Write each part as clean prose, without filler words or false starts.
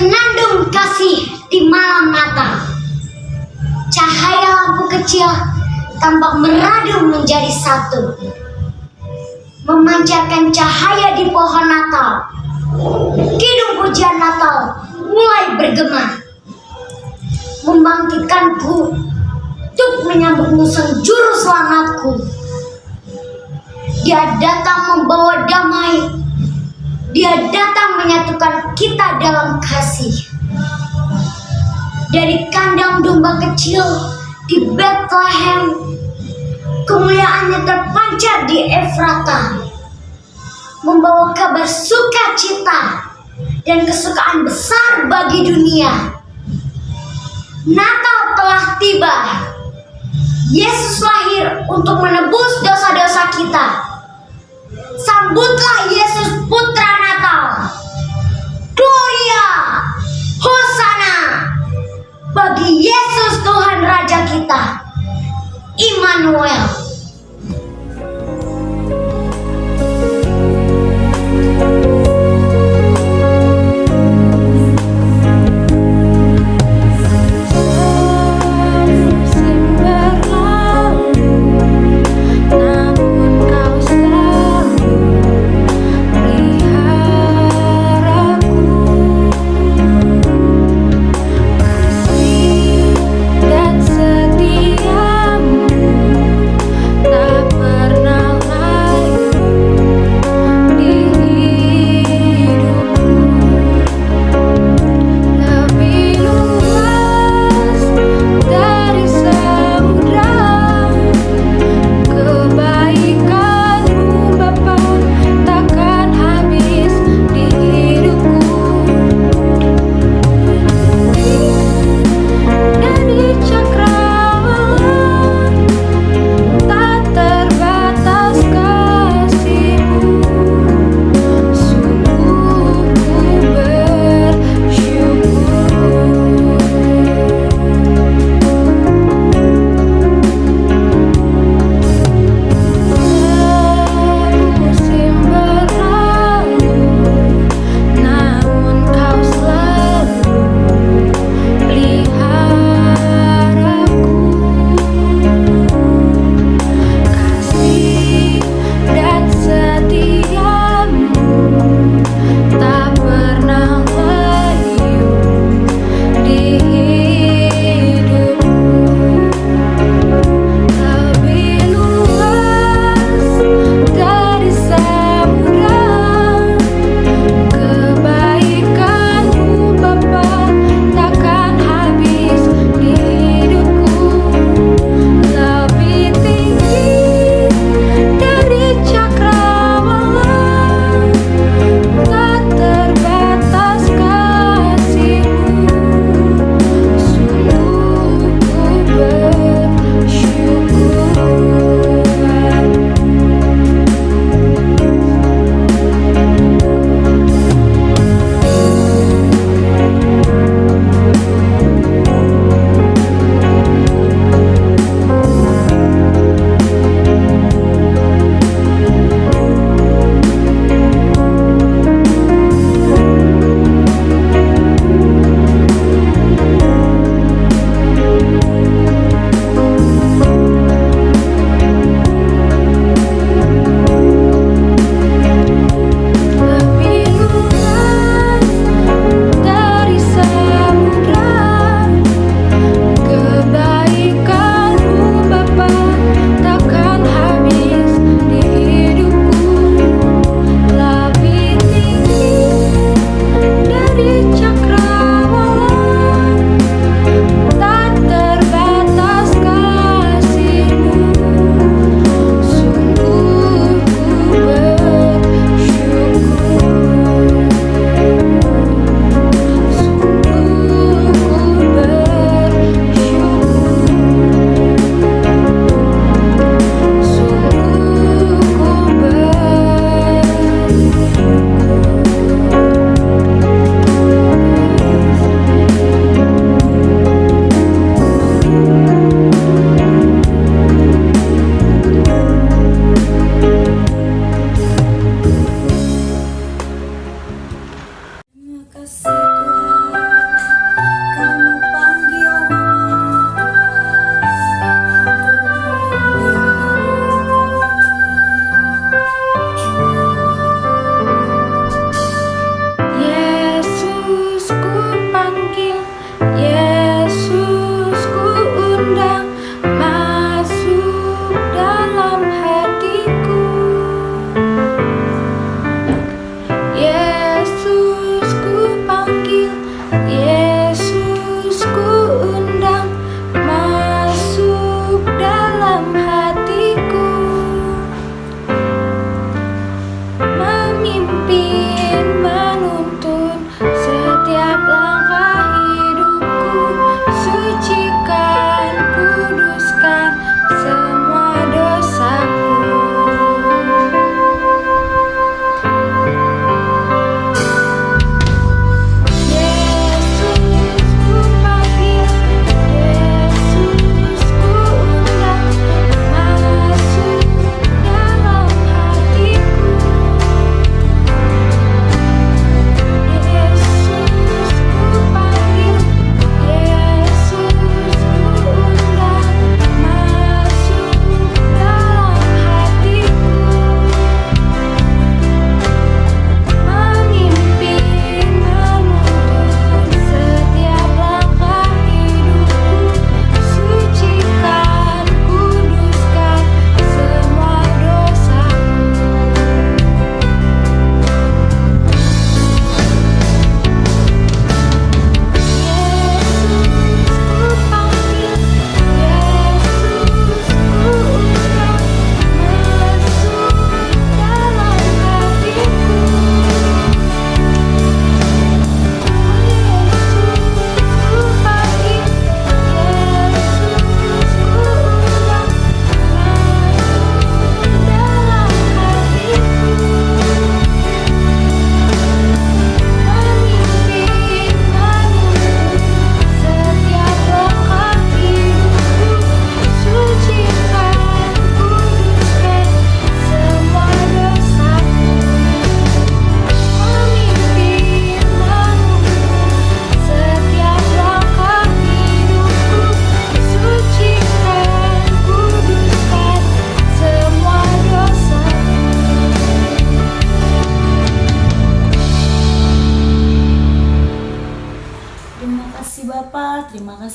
Senandung kasih di malam Natal. Cahaya lampu kecil tampak meradu menjadi satu, memancarkan cahaya di pohon Natal. Kidung pujian Natal mulai bergema, membangkitkanku untuk menyambut sang juru selamatku. Dia datang membawa damai. Dia datang menyatukan kita dalam kasih. Dari kandang domba kecil di Bethlehem, kemuliaannya terpancar di Efrata, membawa kabar sukacita dan kesukaan besar bagi dunia. Natal telah tiba. Yesus lahir untuk menebus dosa-dosa kita. Sambutlah Yesus Putra Natal. Gloria, Hosana bagi Yesus Tuhan Raja kita, Immanuel.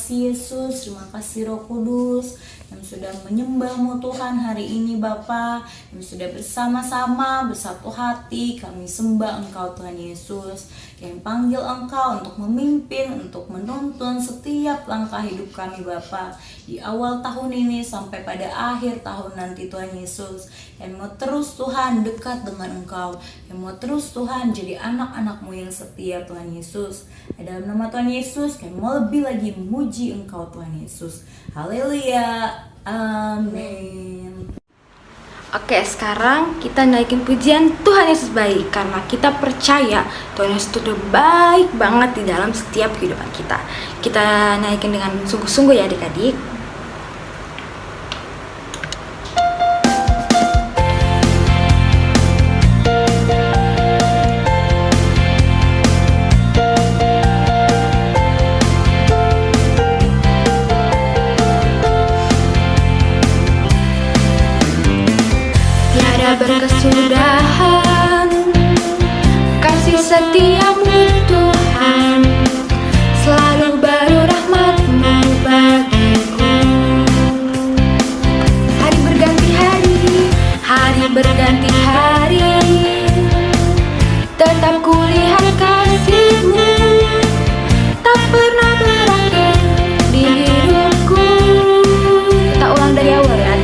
kasih Yesus, terima kasih Roh Kudus yang sudah menyembah-Mu Tuhan hari ini Bapa, yang sudah bersama-sama bersatu hati kami sembah Engkau Tuhan Yesus, yang panggil Engkau untuk memimpin, untuk menuntun setiap langkah hidup kami Bapa, di awal tahun ini sampai pada akhir tahun nanti Tuhan Yesus, yang mau terus Tuhan dekat dengan Engkau, yang mau terus Tuhan jadi anak-anak-Mu yang setia Tuhan Yesus. Dalam nama Tuhan Yesus kami mau lebih lagi memuji Engkau Tuhan Yesus. Haleluya, amin. Oke, sekarang kita naikin pujian Tuhan Yesus baik, karena kita percaya Tuhan Yesus itu udah baik banget di dalam setiap kehidupan kita. Kita naikin dengan sungguh-sungguh ya adik-adik. Berkesudahan kasih setia-Mu Tuhan, selalu baru rahmat-Mu bagiku. Hari berganti hari, hari berganti hari, tetap kulihat kasih-Mu, tak pernah berakhir di hidupku. Kita ulang dari awal ya.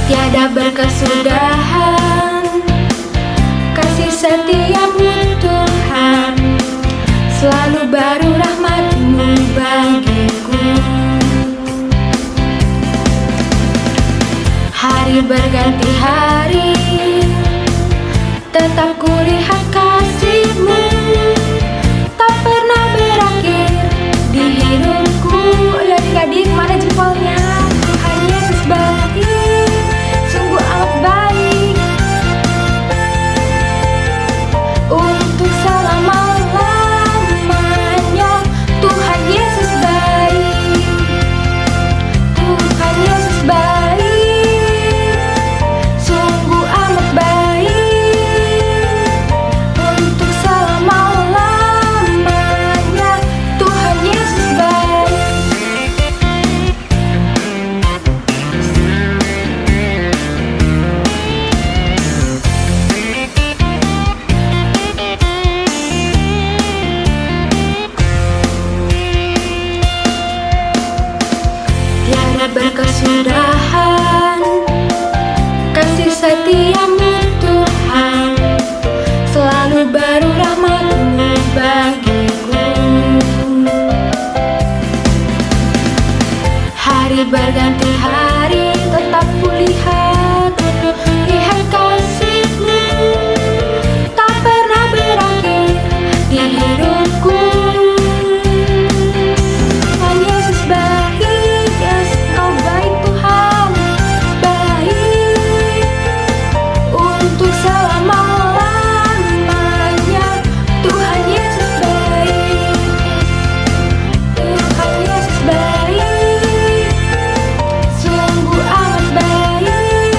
Tiada berkesudahan kasih setia-Mu Tuhan, selalu baru rahmat-Mu bagiku. Hari berganti hari, tetap kulihat kasih-Mu, tak pernah berakhir di hidupku. Ya adik-adik, mana jempolnya? Tuhan Yesus baik, sungguh amat baik, untuk selama-lamanya. Tuhan Yesus baik, Tuhan Yesus baik, sungguh amat baik, untuk selama-lamanya. Tuhan Yesus baik. Tiada berkesudahan kasih setia-Mu Tuhan, selalu baru rahmat-Mu bagiku. Hari berganti hari, tetap kulihat kasih-Mu, tak pernah berakhir di hidupku. Tuhan Yesus baik, yes, Kau baik Tuhan, baik, untuk selama-lamanya. Tuhan Yesus baik, Tuhan Yesus baik, sungguh amat baik,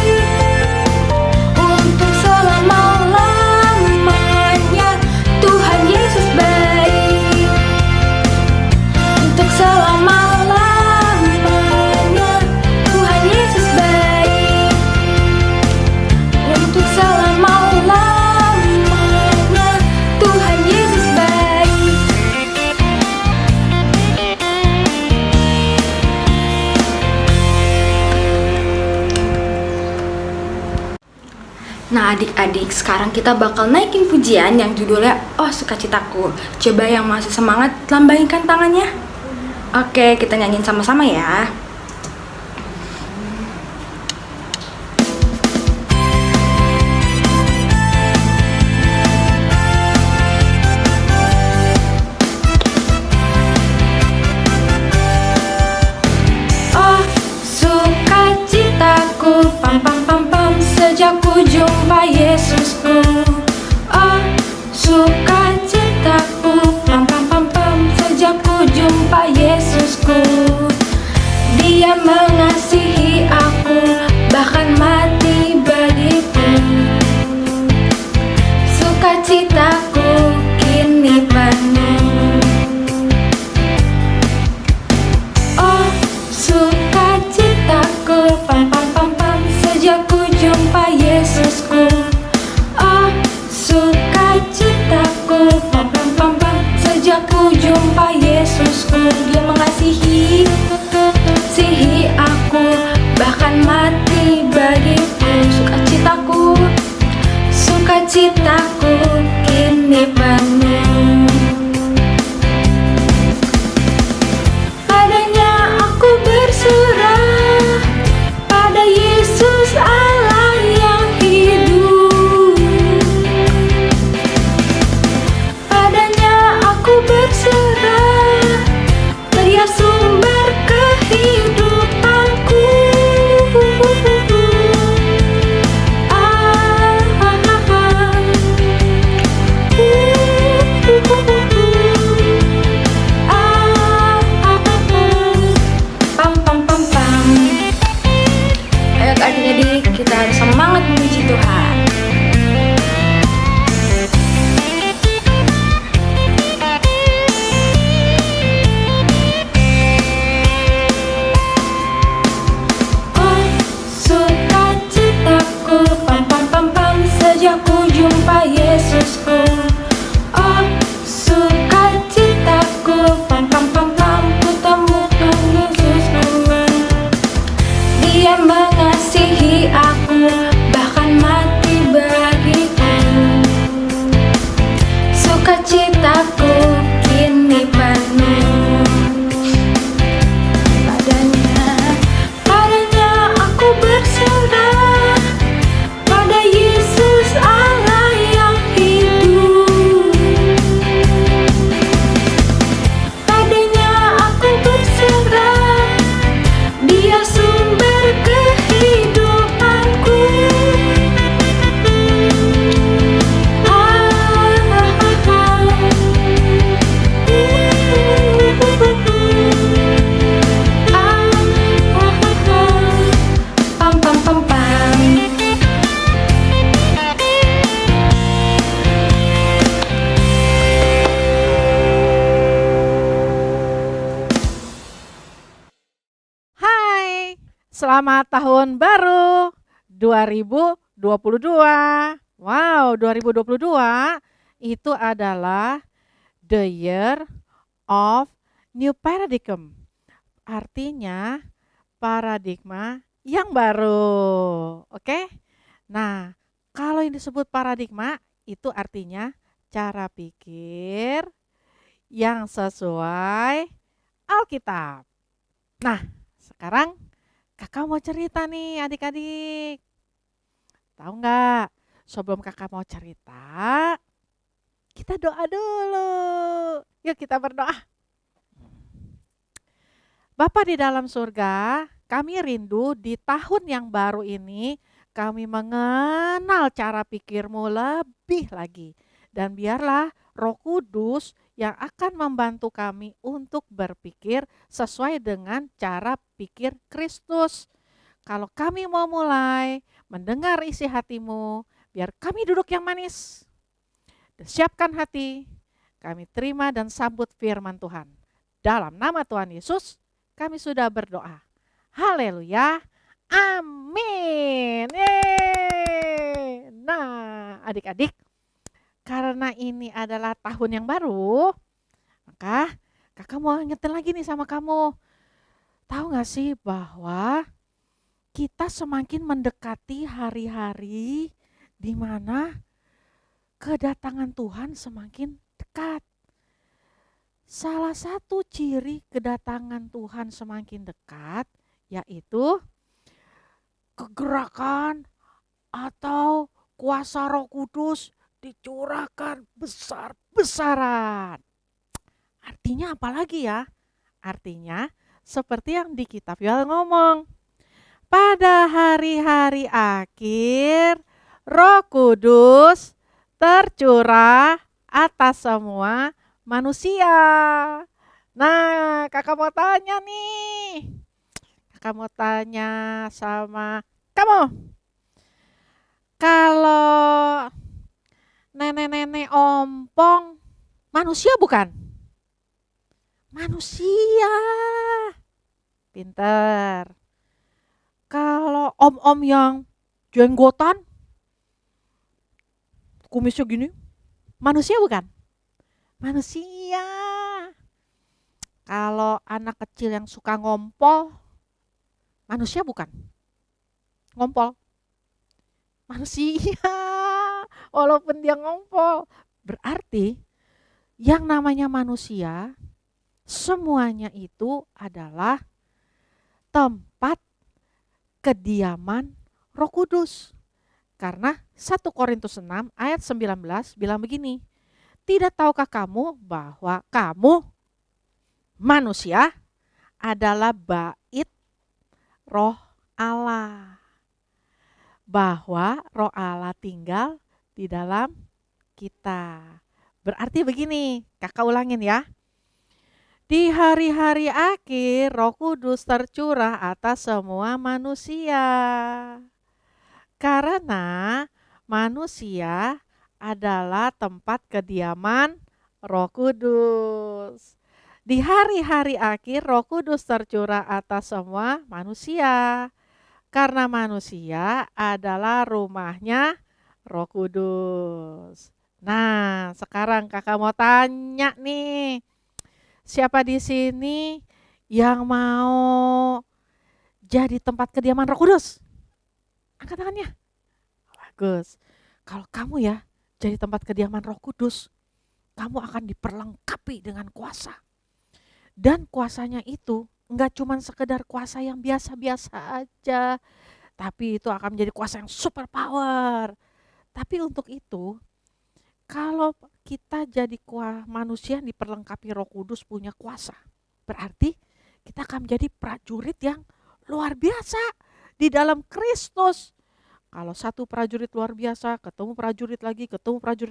untuk selama-lamanya. Tuhan Yesus baik, untuk selama-lamanya. Tuhan Yesus baik, untuk selama-lamanya. Tuhan Yesus baik. Nah adik-adik, sekarang kita bakal naikin pujian yang judulnya Oh Sukacitaku. Coba yang masih semangat lambaikan tangannya. Oke, kita nyanyiin sama-sama ya. Oh sukacitaku, pam pam pam pam, sejak ku jumpa Yesusku. Oh sukacitaku, pam pam pam pam, sejak ku jumpa Yesusku. Dia mengasihi aku, bahkan mati bagiku. Sukacitaku kini penuh. kita harus semangat memuji Tuhan. Oh, sukacitaku, pam pam pam pam, sejak ku jumpa Yesusku. Oh, sukacitaku, pam pam pam pam, ku temukan Yesusku. Dia mengasihi aku, bahkan mati bagiku. Sukacitaku kini penuh padanya. Padanya aku berserah, pada Yesus Allah yang hidup. Padanya aku berserah, Dia sumber kehidupanku. Pam pam pam pam. Hai, selamat tahun baru 2022. Wow, 2022 itu adalah the year of new paradigm. Artinya paradigma yang baru. Oke? Nah, kalau yang disebut paradigma itu artinya cara pikir yang sesuai Alkitab. Nah, sekarang kakak mau cerita nih adik-adik. Tahu nggak? Sebelum kakak mau cerita, kita doa dulu. Yuk kita berdoa. Bapa di dalam surga, kami rindu di tahun yang baru ini kami mengenal cara pikir-Mu lebih lagi. Dan biarlah Roh Kudus yang akan membantu kami untuk berpikir sesuai dengan cara pikir Kristus. Kalau kami mau mulai mendengar isi hati-Mu, biar kami duduk yang manis. Siapkan hati, kami terima dan sambut firman Tuhan. Dalam nama Tuhan Yesus, kami sudah berdoa. Haleluya, amin. Nah, adik-adik, karena ini adalah tahun yang baru, maka kakak mau ingetin lagi nih sama kamu. Tahu gak sih bahwa kita semakin mendekati hari-hari di mana kedatangan Tuhan semakin dekat. Salah satu ciri kedatangan Tuhan semakin dekat yaitu kegerakan atau kuasa Roh Kudus dicurahkan besar-besaran. Artinya apa lagi ya? Artinya seperti yang di kitab Yoel ngomong. Pada hari-hari akhir, Roh Kudus tercurah atas semua manusia. Nah, kakak mau tanya nih. Kakak mau tanya sama kamu. Kalau nenek-nenek ompong manusia bukan? Manusia. Pinter. Kalau om-om yang jenggotan, kumisnya gini, manusia bukan? Manusia. Kalau anak kecil yang suka ngompol, manusia bukan? Ngompol. Manusia. Walaupun dia ngompol. Berarti yang namanya manusia, semuanya itu adalah tempat kediaman Roh Kudus. Karena 1 Korintus 6 ayat 19 bilang begini, tidak tahukah kamu bahwa kamu manusia adalah bait Roh Allah. Bahwa Roh Allah tinggal di dalam kita. Berarti begini, kakak ulangin ya. Di hari-hari akhir Roh Kudus tercurah atas semua manusia. Karena manusia adalah tempat kediaman Roh Kudus. Di hari-hari akhir Roh Kudus tercurah atas semua manusia. Karena manusia adalah rumahnya Roh Kudus. Nah, sekarang kakak mau tanya nih, siapa di sini yang mau jadi tempat kediaman Roh Kudus? Angkat tangannya. Bagus. Kalau kamu ya jadi tempat kediaman Roh Kudus, kamu akan diperlengkapi dengan kuasa. Dan kuasanya itu enggak cuma sekedar kuasa yang biasa-biasa aja, tapi itu akan menjadi kuasa yang super power. Tapi untuk itu, kalau kita jadi manusia yang diperlengkapi Roh Kudus punya kuasa, berarti kita akan menjadi prajurit yang luar biasa di dalam Kristus. Kalau satu prajurit luar biasa, ketemu prajurit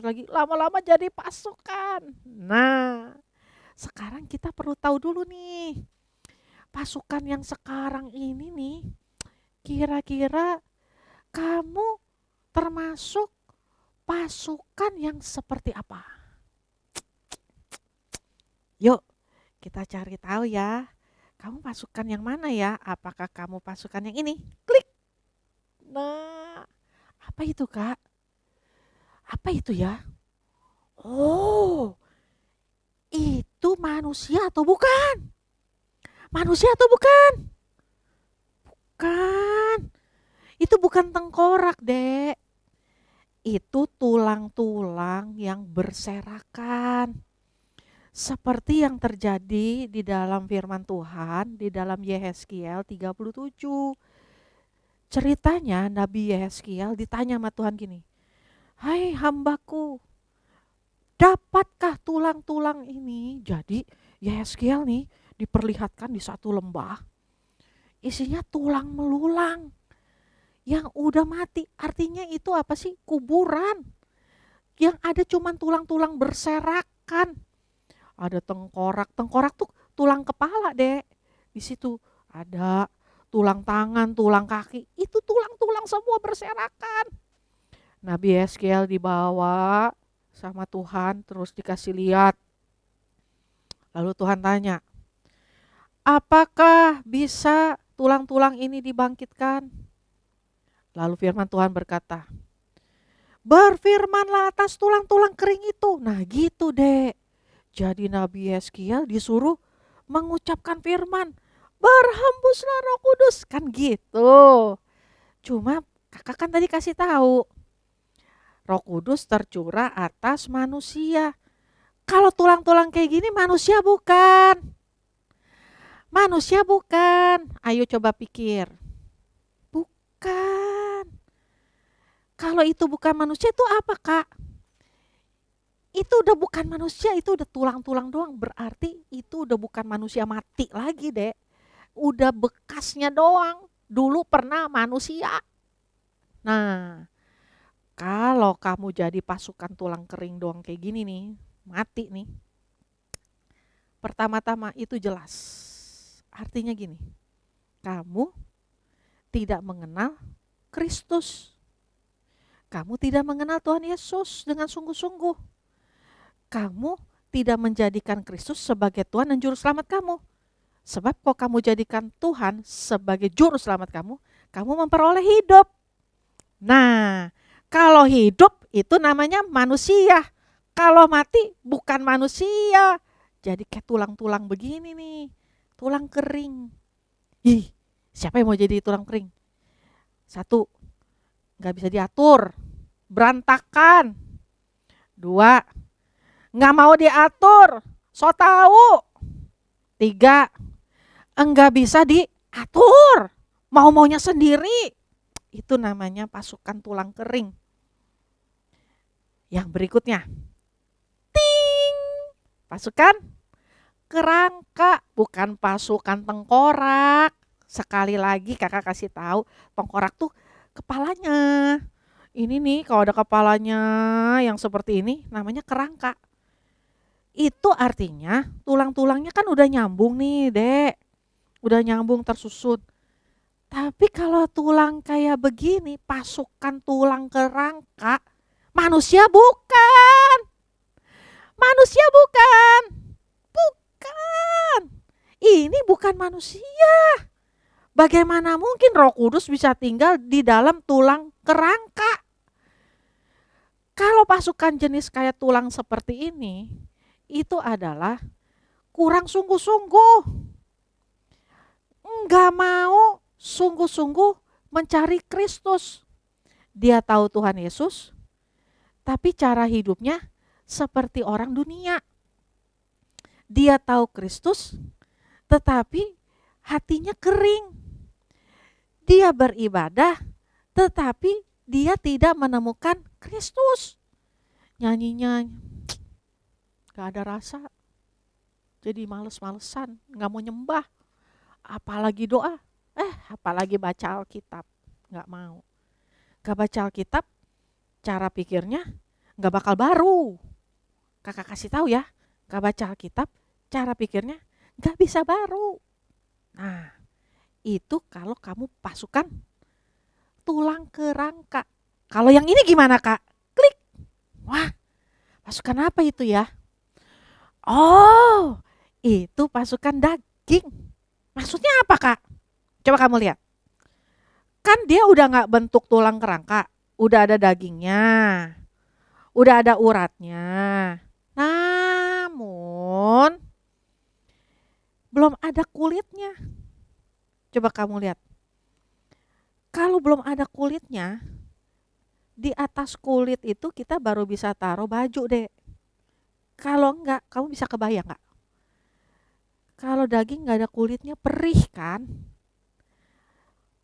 lagi, lama-lama jadi pasukan. Nah, sekarang kita perlu tahu dulu nih, pasukan yang sekarang ini nih, kira-kira kamu termasuk pasukan yang seperti apa? Yuk, kita cari tahu ya. Kamu pasukan yang mana ya? Apakah kamu pasukan yang ini? Klik. Nah, apa itu Kak? Apa itu ya? Oh, itu manusia atau bukan? Manusia atau bukan? Bukan. Itu bukan tengkorak, Dek. Itu tulang-tulang yang berserakan. Seperti yang terjadi di dalam firman Tuhan di dalam Yehezkiel 37. Ceritanya Nabi Yehezkiel ditanya sama Tuhan gini, "Hai hambaku, dapatkah tulang-tulang ini?" Jadi Yehezkiel nih diperlihatkan di satu lembah, isinya tulang melulang yang udah mati. Artinya itu apa sih? Kuburan. Yang ada cuman tulang-tulang berserakan. Ada tengkorak tuh tulang kepala, Dek. Di situ ada tulang tangan, tulang kaki, itu tulang-tulang semua berserakan. Nabi Yehezkiel dibawa sama Tuhan terus dikasih lihat. Lalu Tuhan tanya, apakah bisa tulang-tulang ini dibangkitkan? Lalu firman Tuhan berkata, berfirmanlah atas tulang-tulang kering itu. Nah gitu Dek. Jadi Nabi Yehezkiel disuruh mengucapkan firman, berhembuslah Roh Kudus, kan gitu. Cuma kakak kan tadi kasih tahu, Roh Kudus tercurah atas manusia. Kalau tulang-tulang kayak gini manusia bukan? Manusia bukan. Ayo coba pikir. Bukan. Kalau itu bukan manusia itu apa Kak? Itu udah bukan manusia, itu udah tulang-tulang doang. Berarti itu udah bukan manusia mati lagi Dek. Udah bekasnya doang. Dulu pernah manusia. Nah, kalau kamu jadi pasukan tulang kering doang kayak gini nih, mati nih. Pertama-tama itu jelas. Artinya gini, kamu tidak mengenal Kristus. Kamu tidak mengenal Tuhan Yesus dengan sungguh-sungguh. Kamu tidak menjadikan Kristus sebagai Tuhan dan Juru Selamat kamu. Sebab kalau kamu jadikan Tuhan sebagai Juru Selamat kamu memperoleh hidup. Nah, kalau hidup itu namanya manusia. Kalau mati bukan manusia. Jadi kayak tulang-tulang begini nih. Tulang kering. Ih, siapa yang mau jadi tulang kering? Satu, gak bisa diatur. Berantakan. Dua, gak mau diatur. So tahu. Tiga, enggak bisa diatur. Mau-maunya sendiri. Itu namanya pasukan tulang kering. Yang berikutnya, ting, pasukan kerangka, bukan pasukan tengkorak. Sekali lagi kakak kasih tahu, tengkorak tuh kepalanya. Ini nih kalau ada kepalanya yang seperti ini namanya kerangka. Itu artinya tulang-tulangnya kan udah nyambung nih Dek. Udah nyambung tersusun. Tapi kalau tulang kayak begini, pasukan tulang ke rangka, manusia bukan. Manusia bukan. Bukan. Ini bukan manusia. Bagaimana mungkin Roh Kudus bisa tinggal di dalam tulang kerangka? Kalau pasukan jenis kayak tulang seperti ini, itu adalah kurang sungguh-sungguh. Enggak mau sungguh-sungguh mencari Kristus. Dia tahu Tuhan Yesus, tapi cara hidupnya seperti orang dunia. Dia tahu Kristus, tetapi hatinya kering. Dia beribadah, tetapi dia tidak menemukan Kristus. Nyanyinya gak ada rasa, jadi males-malesan, gak mau nyembah. Apalagi doa, apalagi baca Alkitab, gak mau. Gak baca Alkitab, cara pikirnya gak bakal baru. Kakak kasih tahu ya, gak baca Alkitab, cara pikirnya gak bisa baru. Nah, itu kalau kamu pasukan tulang kerangka. Kalau yang ini gimana Kak? Klik. Wah, pasukan apa itu ya? Oh, itu pasukan daging. Maksudnya apa Kak? Coba kamu lihat. Kan dia udah gak bentuk tulang kerangka. Udah ada dagingnya. Udah ada uratnya. Namun belum ada kulitnya. Coba kamu lihat. Kalau belum ada kulitnya, di atas kulit itu kita baru bisa taruh baju deh. Kalau enggak, kamu bisa kebayang enggak? Kalau daging enggak ada kulitnya, perih kan?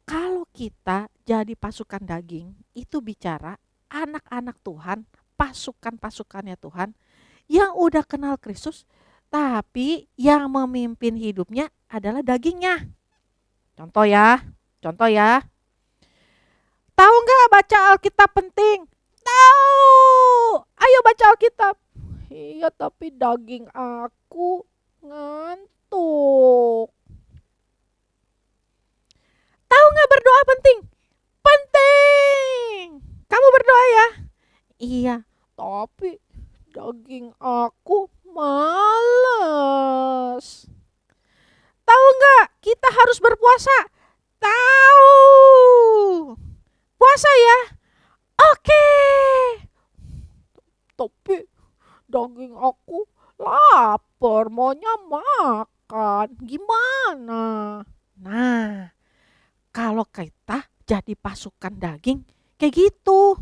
Kalau kita jadi pasukan daging, itu bicara anak-anak Tuhan, pasukan-pasukannya Tuhan, yang udah kenal Kristus, tapi yang memimpin hidupnya adalah dagingnya. Contoh ya. Tahu nggak baca Alkitab penting? Tahu. Ayo baca Alkitab. Iya, tapi daging aku ngantuk. Tahu nggak berdoa penting? Penting. Kamu berdoa ya? Iya, tapi daging aku males. Tahu nggak kita harus berpuasa? Tahu. Puasa ya? Oke. Tapi daging aku lapar, maunya makan. Gimana? Nah, kalau kita jadi pasukan daging kayak gitu,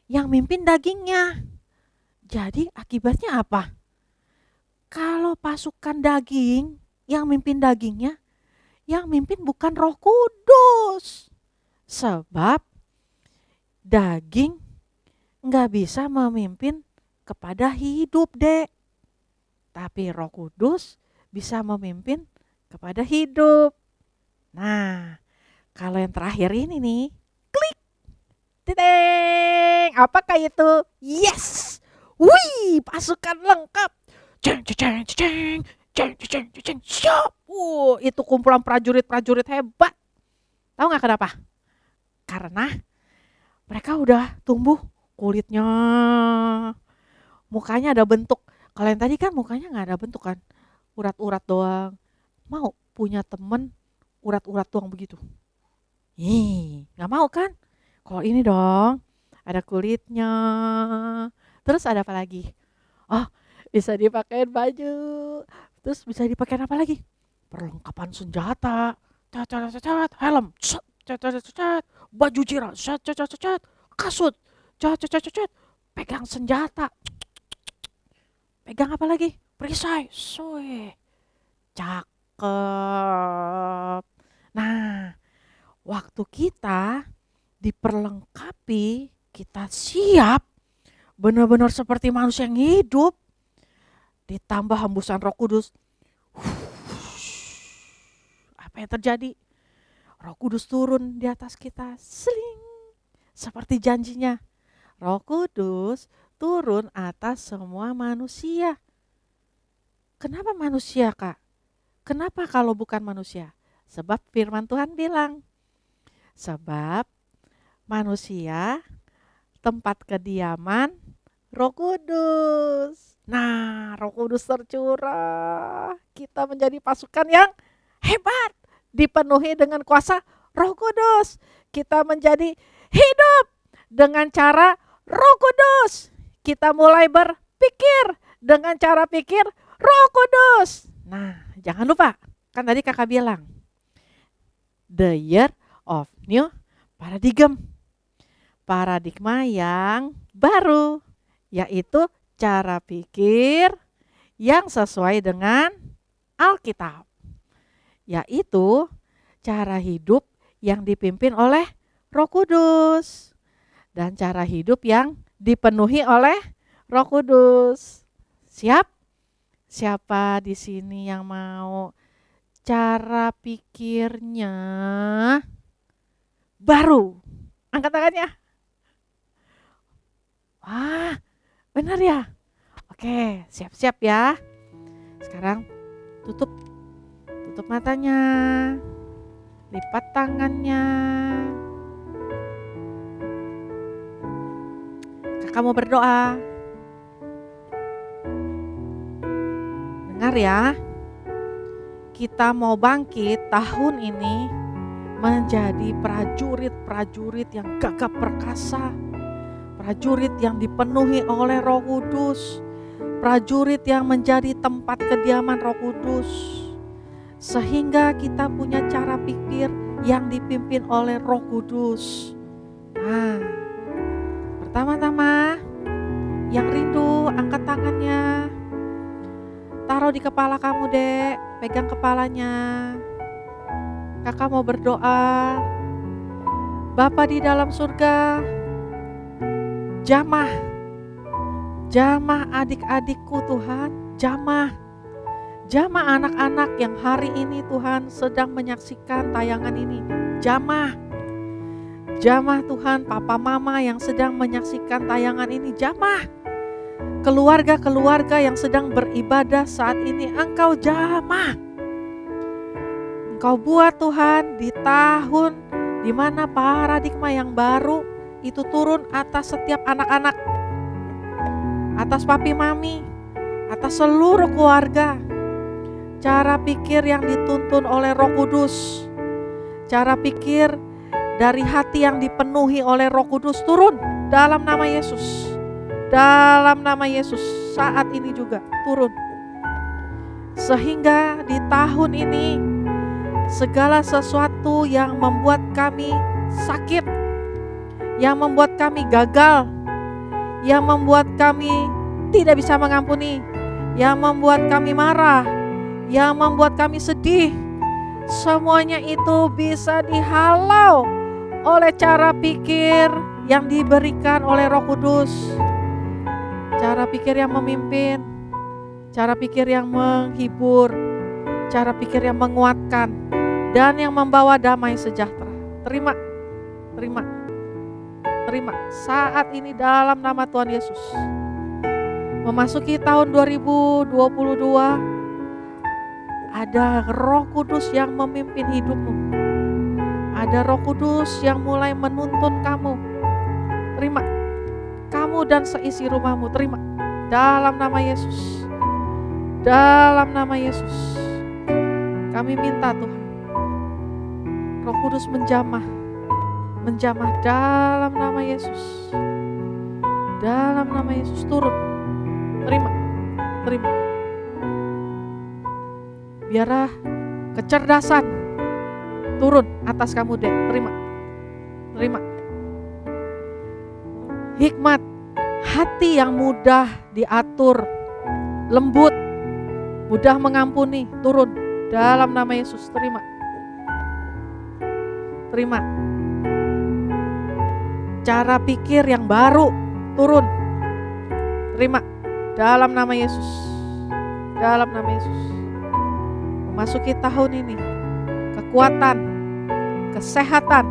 yang mimpin dagingnya. Jadi akibatnya apa? Kalau pasukan daging, yang mimpin dagingnya, yang mimpin bukan Roh Kudus. Sebab daging nggak bisa memimpin kepada hidup, Dek. Tapi Roh Kudus bisa memimpin kepada hidup. Nah, kalau yang terakhir ini nih, klik. Titeng. Apakah itu? Yes. Wih, pasukan lengkap. Ceng, ceng, ceng, ceng, ceng, ceng, siap. Itu kumpulan prajurit-prajurit hebat. Tahu nggak kenapa? Karena mereka udah tumbuh kulitnya, mukanya ada bentuk. Kalau yang tadi kan mukanya nggak ada bentuk kan, urat-urat doang. Mau punya temen urat-urat doang begitu? Nggak mau kan? Kalau ini dong, ada kulitnya. Terus ada apa lagi? Oh, bisa dipakai baju. Terus bisa dipakai apa lagi? Perlengkapan senjata. Helm. Baju jirah. Kasut. Pegang senjata. Pegang apa lagi? Perisai. Cakep. Nah, waktu kita diperlengkapi, kita siap, benar-benar seperti manusia yang hidup, ditambah hembusan Roh Kudus. Apa yang terjadi? Roh Kudus turun di atas kita, seling, seperti janjinya. Roh Kudus turun atas semua manusia. Kenapa manusia, Kak? Kenapa kalau bukan manusia? Sebab firman Tuhan bilang, Sebab manusia tempat kediaman Roh Kudus. Nah, Roh Kudus tercurah. Kita menjadi pasukan yang hebat, dipenuhi dengan kuasa Roh Kudus. Kita menjadi hidup dengan cara Roh Kudus. Kita mulai berpikir dengan cara pikir Roh Kudus. Nah, jangan lupa, kan tadi kakak bilang, the year of new paradigm. Paradigma yang baru, yaitu cara pikir yang sesuai dengan Alkitab. Yaitu cara hidup yang dipimpin oleh Roh Kudus. Dan cara hidup yang dipenuhi oleh Roh Kudus. Siap? Siapa di sini yang mau cara pikirnya baru? Angkat tangannya. Wah, benar ya? Oke, siap-siap ya. Sekarang tutup matanya. Lipat tangannya. Kakak mau berdoa. Dengar ya. Kita mau bangkit tahun ini menjadi prajurit-prajurit yang gagah perkasa. Prajurit yang dipenuhi oleh Roh Kudus. Prajurit yang menjadi tempat kediaman Roh Kudus. Sehingga kita punya cara pikir yang dipimpin oleh Roh Kudus. Nah, pertama-tama yang rindu angkat tangannya. Taruh di kepala kamu, Dek. Pegang kepalanya. Kakak mau berdoa. Bapa di dalam surga, jamah adik-adikku Tuhan, jamah anak-anak yang hari ini Tuhan sedang menyaksikan tayangan ini, jamah Tuhan papa mama yang sedang menyaksikan tayangan ini, jamah keluarga-keluarga yang sedang beribadah saat ini, Engkau jamah, Engkau buat Tuhan di tahun di mana paradigma yang baru itu turun atas setiap anak-anak, atas papi mami, atas seluruh keluarga. Cara pikir yang dituntun oleh Roh Kudus, cara pikir dari hati yang dipenuhi oleh Roh Kudus turun dalam nama Yesus. Dalam nama Yesus saat ini juga turun. Sehingga di tahun ini segala sesuatu yang membuat kami sakit, yang membuat kami gagal, yang membuat kami tidak bisa mengampuni, yang membuat kami marah, yang membuat kami sedih, semuanya itu bisa dihalau oleh cara pikir yang diberikan oleh Roh Kudus. Cara pikir yang memimpin, cara pikir yang menghibur, cara pikir yang menguatkan, dan yang membawa damai sejahtera. Terima saat ini dalam nama Tuhan Yesus. Memasuki tahun 2022, ada Roh Kudus yang memimpin hidupmu. Ada Roh Kudus yang mulai menuntun kamu. Terima. Kamu dan seisi rumahmu, terima. Dalam nama Yesus. Dalam nama Yesus. Kami minta Tuhan, Roh Kudus menjamah dalam nama Yesus. Dalam nama Yesus turun. Terima. Biarlah kecerdasan turun atas kamu, Dek. Terima. Hikmat, hati yang mudah diatur, lembut, mudah mengampuni, turun dalam nama Yesus. Terima. Cara pikir yang baru turun. Terima dalam nama Yesus. Dalam nama Yesus. Memasuki tahun ini, kekuatan, kesehatan,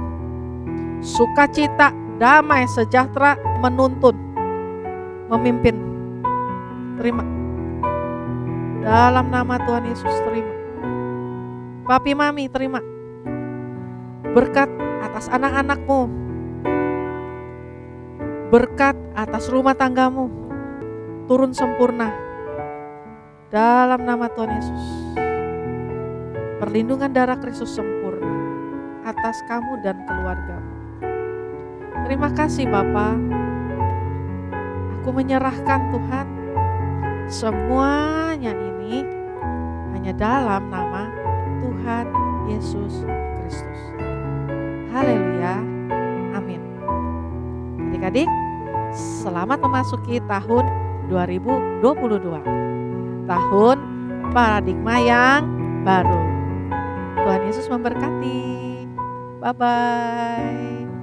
sukacita, damai, sejahtera menuntun, memimpin. Terima. Dalam nama Tuhan Yesus, terima. Papi mami, terima. Berkat atas anak-anakmu, berkat atas rumah tanggamu turun sempurna dalam nama Tuhan Yesus. Perlindungan darah Kristus sempurna atas kamu dan keluargamu. Terima kasih Bapa. Aku menyerahkan Tuhan semuanya ini hanya dalam nama Tuhan Yesus Kristus. Haleluya. Amin. Adik-adik, selamat memasuki tahun 2022. Tahun paradigma yang baru. Tuhan Yesus memberkati. Bye-bye.